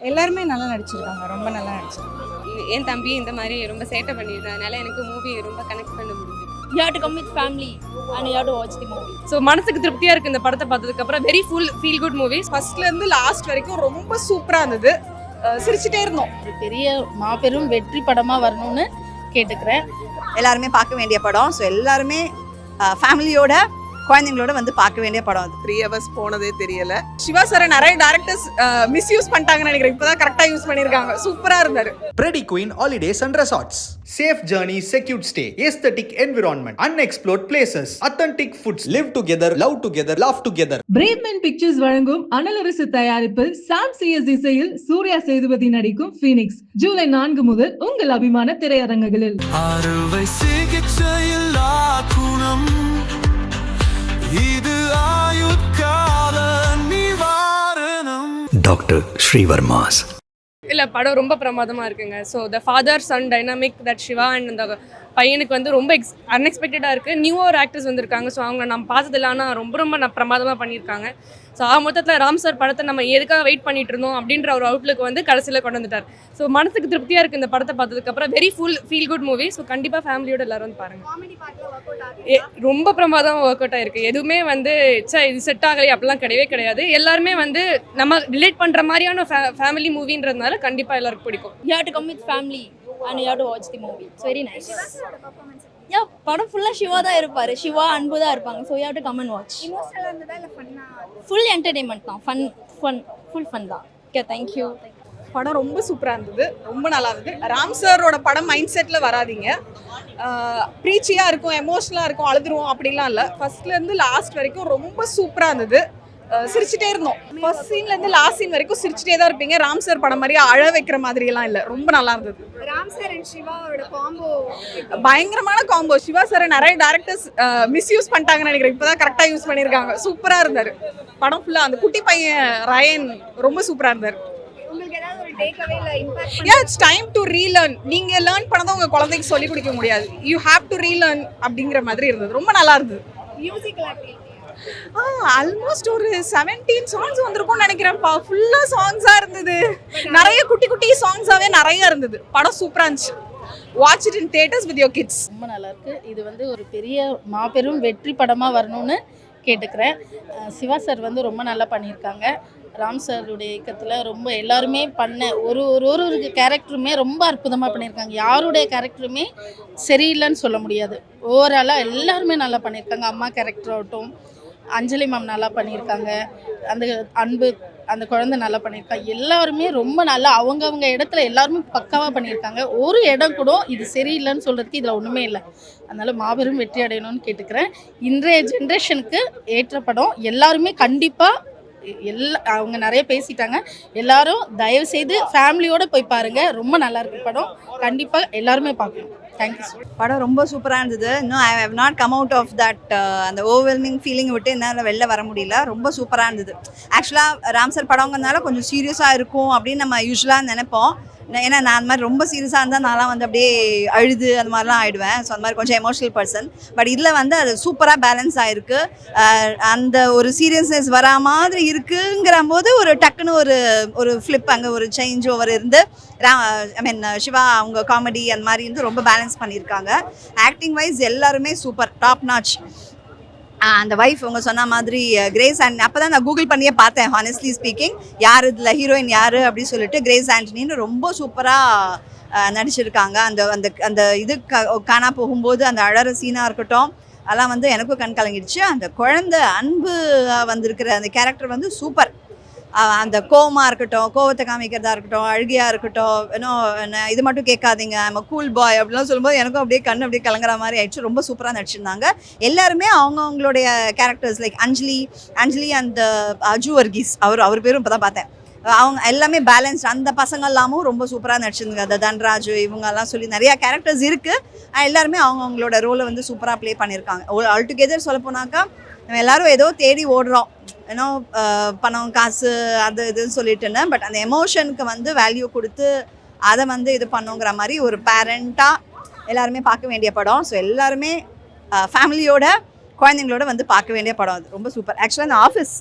எல்லாருமே நல்லா நடிச்சிருக்காங்க, ரொம்ப நல்லா நடிச்சிருக்காங்க. என் தம்பி இந்த மாதிரி ரொம்ப சேட்டை பண்ணியிருந்தேன், அதனால எனக்கு மூவி ரொம்ப கனெக்ட் பண்ண முடிஞ்சு. You have to come with family and you have to watch the movie. So மனசுக்கு திருப்தியாக இருக்குது இந்த படத்தை பார்த்ததுக்கு அப்புறம். Very feel good movies. ஃபர்ஸ்ட்லேருந்து லாஸ்ட் வரைக்கும் ரொம்ப சூப்பராக இருந்தது. சிரிச்சுட்டே இருந்தோம். ஒரு பெரிய மாபெரும் வெற்றி படமாக வரணும்னு கேட்டுக்கிறேன். எல்லாருமே பார்க்க வேண்டிய படம். ஸோ எல்லாருமே ஃபேமிலியோட குழந்தைங்களோட வந்து பார்க்க வேண்டிய படம். அது 3 hours போனதே தெரியல. சிவா சார் நிறைய டேரக்டர்ஸ் மிஸ்யூஸ் பண்ணிட்டாங்கன்னு நினைக்கிறேன். இப்போதான் கரெக்டாக யூஸ் பண்ணியிருக்காங்க. சூப்பராக இருந்தார். Pretty Queen Holidays and Resorts. Safe journey, secured stay, aesthetic environment, unexplored places, authentic foods. Live together, love together, laugh together. Braveman Pictures வழங்கும் அனலரசு தயாரிப்பில் சாம் சிஎஸ் இசையில் சூர்யா சேதுபதி நடிக்கும் ஃபீனிக்ஸ் ஜூலை 4 முதல் உங்கள் அபிமான திரையரங்குகளில். அறுவை சிகிச்சையில் குணம் இது ஆயுட்கால நிவாரணம். டாக்டர் ஸ்ரீவர்மாஸ். இல்லை, படம் ரொம்ப பிரமாதமாக இருக்குங்க. So the father son dynamic that Siva and அந்த பையனுக்கு வந்து ரொம்ப அன்எக்ஸ்பெக்டடாக இருக்குது. நியூவர் ஆக்டர்ஸ் வந்திருக்காங்க. ஸோ அவங்க நம்ம பார்த்ததில்ல, ஆனால் ரொம்ப பிரமாதமாக பண்ணியிருக்காங்க. ஸோ மொத்தத்தில் ராம் சார் படத்தை நம்ம எதுக்காக வெயிட் பண்ணிட்டு இருந்தோம் அப்படின்ற ஒரு அவுட்லுக்கு வந்து கடைசியில் கொண்டு வந்துட்டார். ஸோ மனசுக்கு திருப்தியாக இருக்குது இந்த படத்தை பார்த்ததுக்கப்புறம். Very feel good movie. So கண்டிப்பாக ஃபேமிலியோட எல்லாரும் வந்து பாருங்கள். ரொம்ப பிரமாதமாக ஒர்க் அவுட் ஆயிருக்கு. எதுவுமே வந்து இது செட் ஆகலை அப்படிலாம் கிடையாது. எல்லாருமே வந்து நம்ம ரிலேட் பண்ணுற மாதிரியான ஃபேமிலி மூவின்றதுனால கண்டிப்பாக எல்லாருக்கும் பிடிக்கும். You have to come with family and you have to watch the movie. It's very nice. Yeah, படம் ஃபுல்லாக சிவா தான் இருப்பார். சிவா அன்பு தான் இருப்பாங்க. So you have to come and watch. இமோஷனலாக இருந்ததா இல்லை ஃபன்னா? ஃபுல் என்டர்டெயின்மெண்ட் தான். ஃபுல் ஃபன் தான். Okay, thank you. படம் ரொம்ப சூப்பராக இருந்தது. ரொம்ப நல்லா இருந்தது. ராம் சாரோட படம் மைண்ட் செட்டில் வராதிங்க. ப்ரீச்சியாக இருக்கும், எமோஷனலாக இருக்கும், அழுதுருவோம் அப்படிலாம் இல்லை. ஃபர்ஸ்ட்லேருந்து லாஸ்ட் வரைக்கும் ரொம்ப சூப்பராக இருந்தது. சிரிச்சுட்டே இருந்தோம். ஃபர்ஸ்ட் சீன்லேருந்து லாஸ்ட் சீன் வரைக்கும் சிரிச்சுட்டே தான் இருப்பீங்க. ராம் சார் படம் மாதிரி அழ வைக்கிற மாதிரியெல்லாம் இல்லை. ரொம்ப நல்லா இருந்தது. ராம் சார் அண்ட் சிவாவோட காம்போ பயங்கரமான காம்போ. சிவா சார் நிறைய டேரக்டர்ஸ் மிஸ்யூஸ் பண்ணிட்டாங்கன்னு நினைக்கிறேன். இப்போதான் கரெக்டாக யூஸ் பண்ணியிருக்காங்க. சூப்பராக இருந்தார். படம் ஃபுல்லாக அந்த குட்டி பையன் ரயன் ரொம்ப சூப்பராக இருந்தார். உங்களுக்கு ஏதாவது ஒரு டேக் அவே இல்ல impact Yeah, it's time to relearn. நீங்க லேர்ன் பண்ணதை உங்க குழந்தைக்கு சொல்லி கொடுக்க முடியாது. You have to relearn அப்படிங்கிற மாதிரி இருந்தது. ரொம்ப நல்லா இருந்தது. மியூசிக்கல் ஆக்டிவிட்டி ஆல்மோஸ்ட் ஒரு 17 சாங்ஸ் வந்திருக்கும்னு நினைக்கிறேன்ப்பா. ஃபுல்லா சாங்ஸா இருந்தது. நிறைய குட்டி சாங்ஸாவே நிறைய இருந்தது. படம் சூப்பரா இருந்துச்சு. Watch it in theatres with your kids. ரொம்ப நல்லா இருக்கு. இது வந்து ஒரு பெரிய மாபெரும் வெற்றி படமாக வரணும்னு கேட்டுக்கிறேன். சிவா சார் வந்து ரொம்ப நல்லா பண்ணியிருக்காங்க. ராம் சாருடைய இயக்கத்தில் ரொம்ப எல்லாருமே பண்ண ஒரு கேரக்டருமே ரொம்ப அற்புதமாக பண்ணியிருக்காங்க. யாருடைய கேரக்டருமே சரியில்லைன்னு சொல்ல முடியாது. ஓவராலாக எல்லாருமே நல்லா பண்ணியிருக்காங்க. அம்மா கேரக்டர் ஆகட்டும், அஞ்சலி மேம் நல்லா பண்ணியிருக்காங்க. அந்த அன்பு அந்த குழந்தை நல்லா பண்ணியிருக்காங்க. எல்லாருமே ரொம்ப நல்லா அவங்கவுங்க இடத்துல எல்லாருமே பக்காவாக பண்ணியிருக்காங்க. ஒரு இடம் கூட இது சரியில்லைன்னு சொல்கிறதுக்கு இதில் ஒன்றுமே இல்லை. அதனால் மாபெரும் வெற்றி அடையணும்னு கேட்டுக்கிறேன். இன்றைய ஜென்ரேஷனுக்கு ஏற்ற படம். எல்லாருமே கண்டிப்பாக அவங்க நிறைய பேசிட்டாங்க. எல்லாரும் தயவு செய்து ஃபேமிலியோடு போய் பாருங்கள். ரொம்ப நல்லா இருக்கு படம். கண்டிப்பாக எல்லாருமே பார்க்கணும். Thank you sir. படம் ரொம்ப சூப்பராக இருந்தது. இன்னும் I have not come out of that அந்த ஓவர்வெல்மிங் ஃபீலிங் விட்டு என்னால் வெளில வர முடியல. ரொம்ப சூப்பராக இருந்தது. ஆக்சுவலாக ராம் சார் படங்கிறதுனால கொஞ்சம் சீரியஸாக இருக்கும் அப்படின்னு நம்ம யூஸ்வலாக நினைப்போம். ஏன்னா நான் அந்த மாதிரி ரொம்ப சீரியஸாக இருந்தால் நான்லாம் வந்து அப்படியே அழுது அந்த மாதிரிலாம் ஆகிடுவேன். ஸோ அந்த மாதிரி கொஞ்சம் எமோஷனல் பர்சன். பட் இதில் வந்து அது சூப்பராக பேலன்ஸ் ஆகிருக்கு. அந்த ஒரு சீரியஸ்னஸ் வரா மாதிரி இருக்குங்கிற போது ஒரு டக்குன்னு ஒரு ஃப்ளிப் அங்கே ஒரு சேஞ்ச் ஓவர் இருந்து சிவா அவங்க காமெடி அந்த மாதிரி இருந்து ரொம்ப பேலன்ஸ் பண்ணியிருக்காங்க. ஆக்டிங் வைஸ் எல்லாருமே சூப்பர், டாப் நாச். அந்த வைஃப் அவங்க சொன்ன மாதிரி கிரேஸ் ஆண்டனி. அப்போ தான் நான் கூகுள் பண்ணியே பார்த்தேன் ஹானஸ்ட்லி ஸ்பீக்கிங், யார் இதில் ஹீரோயின் யார் அப்படின்னு சொல்லிட்டு. கிரேஸ் ஆண்டனின்னு ரொம்ப சூப்பராக நடிச்சிருக்காங்க. அந்த இது காணா போகும்போது அந்த அழற சீனாக இருக்கட்டும், அதெல்லாம் வந்து எனக்கும் கண் கலங்கிடுச்சு. அந்த குழந்தை அன்பு வந்திருக்கிற அந்த கேரக்டர் வந்து சூப்பர். அந்த கோவமாக இருக்கட்டும், கோவத்தை காமிக்கிறதா இருக்கட்டும், அழுகையாக இருக்கட்டும், இன்னும் இது மட்டும் கேட்காதீங்க நம்ம கூல் பாய் அப்படிலாம் சொல்லும்போது எனக்கும் அப்படியே கண் அப்படியே கலங்குற மாதிரி ஆயிடுச்சு. ரொம்ப சூப்பராக நடிச்சிருந்தாங்க எல்லாருமே. அவங்களுடைய கேரக்டர்ஸ் லைக் அஞ்சலி அந்த அஜு வர்கீஸ் அவர் பேரும் இப்போ தான் பார்த்தேன். அவங்க எல்லாமே பேலன்ஸ். அந்த பசங்க எல்லாமும் ரொம்ப சூப்பராக நடிச்சிருந்தாங்க. அந்த தன்ராஜ் இவங்கெல்லாம் சொல்லி நிறையா கேரக்டர்ஸ் இருக்குது. எல்லாருமே அவங்களோட ரோலை வந்து சூப்பராக ப்ளே பண்ணியிருக்காங்க. ஆல் டுகெதர் சொல்ல போனாக்கா நம்ம எல்லோரும் ஏதோ தேடி ஓடுறோம், ஏன்னோ பணம் காசு அது இதுன்னு சொல்லிட்டுன்னு. பட் அந்த எமோஷனுக்கு வந்து வேல்யூ கொடுத்து அதை வந்து இது பண்ணுங்கிற மாதிரி ஒரு பேரண்ட்டாக எல்லாருமே பார்க்க வேண்டிய படம். ஸோ எல்லாருமே ஃபேமிலியோட குழந்தைங்களோட வந்து பார்க்க வேண்டிய படம். அது ரொம்ப சூப்பர். ஆக்சுவலாக அந்த ஆஃபீஸ்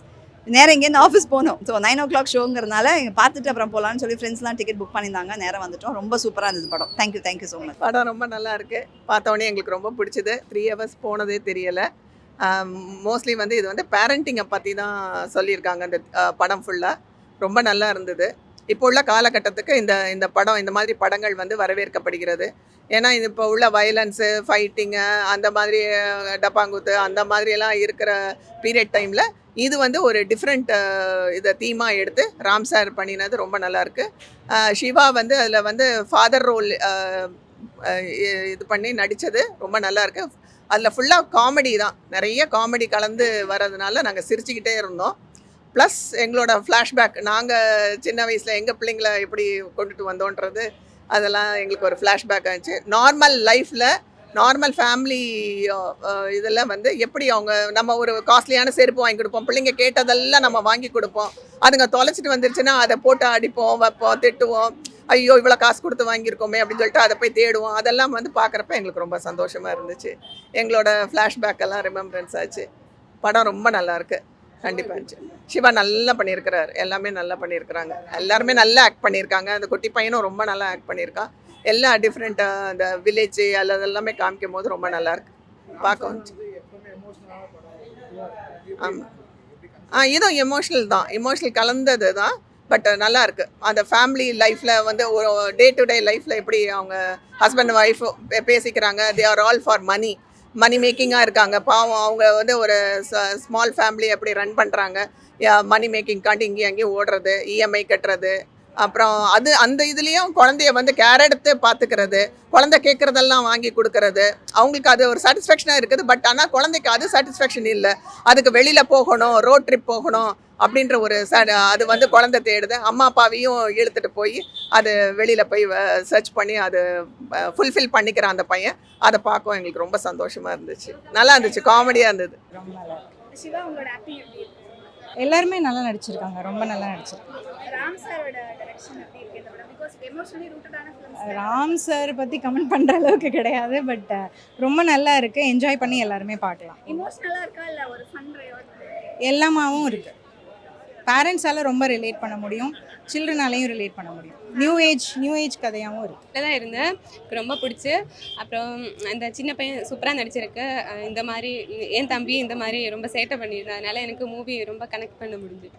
நேரம் இங்கேருந்து ஆஃபீஸ் போகணும். ஸோ 9 o'clock ஷோங்கிறதுனால பார்த்துட்டு அப்புறம் போகலான்னு சொல்லி ஃப்ரெண்ட்ஸ்லாம் டிக்கெட் புக் பண்ணியிருந்தாங்க. நேரம் வந்துட்டோம். ரொம்ப சூப்பராக இருந்தது படம். Thank you so much. படம் ரொம்ப நல்லா இருக்கு. பார்த்தோன்னே எங்களுக்கு ரொம்ப பிடிச்சது. 3 hours போனதே தெரியலை. மோஸ்ட்லி வந்து இது வந்து பேரண்டிங்கை பற்றி தான் சொல்லியிருக்காங்க அந்த படம் ஃபுல்லாக. ரொம்ப நல்லா இருந்தது. இப்போ உள்ள காலகட்டத்துக்கு இந்த படம், இந்த மாதிரி படங்கள் வந்து வரவேற்கப்படுகிறது. ஏன்னா இது இப்போ உள்ள வயலன்ஸு, ஃபைட்டிங்கு, அந்த மாதிரி டப்பாங்குத்து அந்த மாதிரியெல்லாம் இருக்கிற பீரியட் டைமில் இது வந்து ஒரு டிஃப்ரெண்ட் இதை தீமாக எடுத்து ராம் சார் பண்ணினது ரொம்ப நல்லாயிருக்கு. சிவா வந்து அதில் வந்து ஃபாதர் ரோல் இது பண்ணி நடித்தது ரொம்ப நல்லாயிருக்கு. அதில் ஃபுல்லாக காமெடி தான், நிறைய காமெடி கலந்து வர்றதுனால நாங்கள் சிரிச்சுக்கிட்டே இருந்தோம். ப்ளஸ் எங்களோட ஃப்ளாஷ்பேக், நாங்கள் சின்ன வயசில் எங்கள் பிள்ளைங்கள எப்படி கொண்டுட்டு வந்தோன்றது அதெல்லாம் எங்களுக்கு ஒரு ஃப்ளாஷ்பேக் ஆச்சு. நார்மல் லைஃப்பில், நார்மல் ஃபேமிலி இதில் வந்து எப்படி அவங்க, நம்ம ஒரு காஸ்ட்லியான செருப்பு வாங்கி கொடுப்போம், பிள்ளைங்க கேட்டதெல்லாம் நம்ம வாங்கி கொடுப்போம். அதுங்க தொலைச்சிட்டு வந்துருச்சுன்னா அதை போட்டு அடிப்போம், வைப்போம், திட்டுவோம். ஐயோ இவ்வளோ காசு கொடுத்து வாங்கியிருக்கோமே அப்படின்னு சொல்லிட்டு அதை போய் தேடுவோம். அதெல்லாம் வந்து பார்க்குறப்ப எங்களுக்கு ரொம்ப சந்தோஷமாக இருந்துச்சு. எங்களோட ஃப்ளாஷ்பேக் எல்லாம் ரிமெம்பரன்ஸ் ஆச்சு. படம் ரொம்ப நல்லாயிருக்கு. கண்டிப்பாக இருந்துச்சு. சிவா நல்லா பண்ணியிருக்கிறார். எல்லாமே நல்லா பண்ணியிருக்கிறாங்க. எல்லாருமே நல்லா ஆக்ட் பண்ணியிருக்காங்க. அந்த குட்டி பையனும் ரொம்ப நல்லா ஆக்ட் பண்ணியிருக்கான். எல்லா டிஃப்ரெண்ட்டாக அந்த வில்லேஜ் அல்லது எல்லாமே காமிக்கும் போது ரொம்ப நல்லாயிருக்கு. பார்க்க வந்துச்சு. ஆமாம், இதுவும் எமோஷ்னல் தான், எமோஷ்னல் கலந்தது தான். பட் நல்லா இருக்குது. அந்த ஃபேமிலி லைஃப்பில் வந்து ஒரு டே டு டே லைஃப்பில் எப்படி அவங்க ஹஸ்பண்ட் ஒய்ஃப் பேசிக்கிறாங்க. They are all for money மேக்கிங்காக இருக்காங்க. பாவம் அவங்க வந்து ஒரு ஸ்மால் ஃபேமிலி எப்படி ரன் பண்ணுறாங்க. மணி மேக்கிங்காண்டி இங்கேயும் அங்கேயும் ஓடுறது, இஎம்ஐ கட்டுறது, அப்புறம் அந்த இதுலேயும் குழந்தைய வந்து கேர் எடுத்து பார்த்துக்கிறது, குழந்தை கேட்குறதெல்லாம் வாங்கி கொடுக்கறது. அவங்களுக்கு அது ஒரு சாட்டிஸ்ஃபேக்ஷனாக இருக்குது. பட் ஆனால் குழந்தைக்கு அது சாட்டிஸ்ஃபேக்ஷன் இல்லை. அதுக்கு வெளியில் போகணும், ரோட் ட்ரிப் போகணும் அப்படின்ற ஒரு அது வந்து குழந்தை தேடுது. அம்மா அப்பாவையும் இழுத்துட்டு போய் அது வெளியில் போய் சர்ச் பண்ணி அது ஃபுல்ஃபில் பண்ணிக்கிறான் அந்த பையன். அதை பார்க்கவும் எங்களுக்கு ரொம்ப சந்தோஷமாக இருந்துச்சு. நல்லா இருந்துச்சு, காமெடியாக இருந்தது. சிவா உங்களோட ஆக்டிங் எப்படி இருக்கு? எல்லாருமே நல்லா நடிச்சிருக்காங்க. ரொம்ப நல்லா நடிச்சிருக்காங்க. ராம் சாரோட டைரக்ஷன் எப்படி இருக்கு இந்த படம்? பிகாஸ் எமோஷனலி ரூட்டடான ஃபிலிம்ஸ். ராம் சார் பற்றி கமெண்ட் பண்ணுற அளவுக்கு கிடையாது. பட் ரொம்ப நல்லா இருக்குது. என்ஜாய் பண்ணி எல்லாருமே பார்க்கலாம். எமோஷனலாக இருக்கா இல்லை ஒரு ஃபன் ரைட்? எல்லாமாவும் இருக்குது. பேரண்ட்ஸால் ரொம்ப ரிலேட் பண்ண முடியும், சில்ட்ரனாலையும் ரிலேட் பண்ண முடியும். நியூ ஏஜ் கதையாகவும் இருக்குது. நல்லா தான் இருந்தேன், ரொம்ப பிடிச்சி. அப்புறம் அந்த சின்ன பையன் சூப்பராக நடிச்சிருக்கு. இந்த மாதிரி என் தம்பி இந்த மாதிரி ரொம்ப சேட்டை பண்ணியிருந்தேன். அதனால எனக்கு மூவி ரொம்ப கனெக்ட் பண்ண முடிஞ்சு.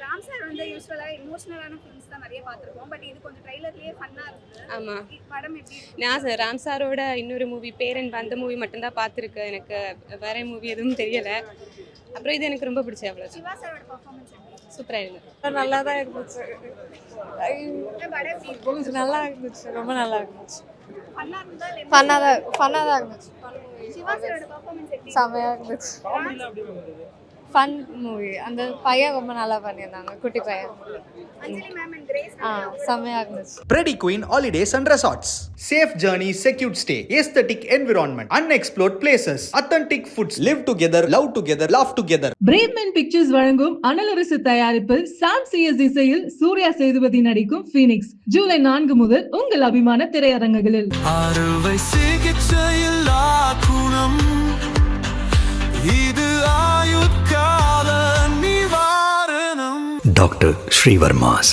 ராம் சார் வந்து யூஸ்வலாக எமோஷனலான ஃபிலிம்ஸ் தான் நிறைய பார்த்துருக்கோம். பட் இது கொஞ்சம் ட்ரைலர்லேயே ஃபன்னாக இருக்குது. ஆமாம், படம் எப்படி? நான் ராம் சாரோட இன்னொரு மூவி பேரன், அந்த மூவி மட்டும்தான் பார்த்துருக்கேன். எனக்கு வேற மூவி எதுவும் தெரியலை. அப்புறம் இது எனக்கு ரொம்ப பிடிச்சி. அவ்வளோ சிவா சாரோட பர்ஃபார்மன்ஸ் எப்படி? சூப்பராக இருந்தது. நல்லா தான் இருந்துச்சு. படம் எப்படி இருக்கு? நல்லா இருந்துச்சு. ரொம்ப நல்லா இருந்துச்சு. ஃபன்னாக இருந்தா இல்லை? ஃபன்னாக தான் இருந்துச்சு. சிவா சாரோட பர்ஃபார்மன்ஸ் எப்படி? செமையாக இருந்துச்சு. Fun movie. அந்த பையன் ரொம்ப நல்லா பண்ணியிருந்தாங்க, குட்டி பையன். அஞ்சலி மேம் அண்ட் கிரேஸ் செமையாக இருந்துச்சு. Preddy Queen Holidays and Resorts. Safe journey, secured stay, aesthetic environment, unexplored places, authentic foods, live together, love together, laugh together. Braveman Pictures வழங்கும் அனலரசு தயாரிப்பில் சாம் சிஎஸ் இசையில் சூர்யா சேதுபதி நடிக்கும் ஃபீனிக்ஸ் ஜூலை 4 முதல் உங்கள் அபிமான திரையரங்குகளில். அறுவை சிகிச்சையில்லா குணம், இது ஆயுட்கால நிவாரணம். Dr. Srivarmas.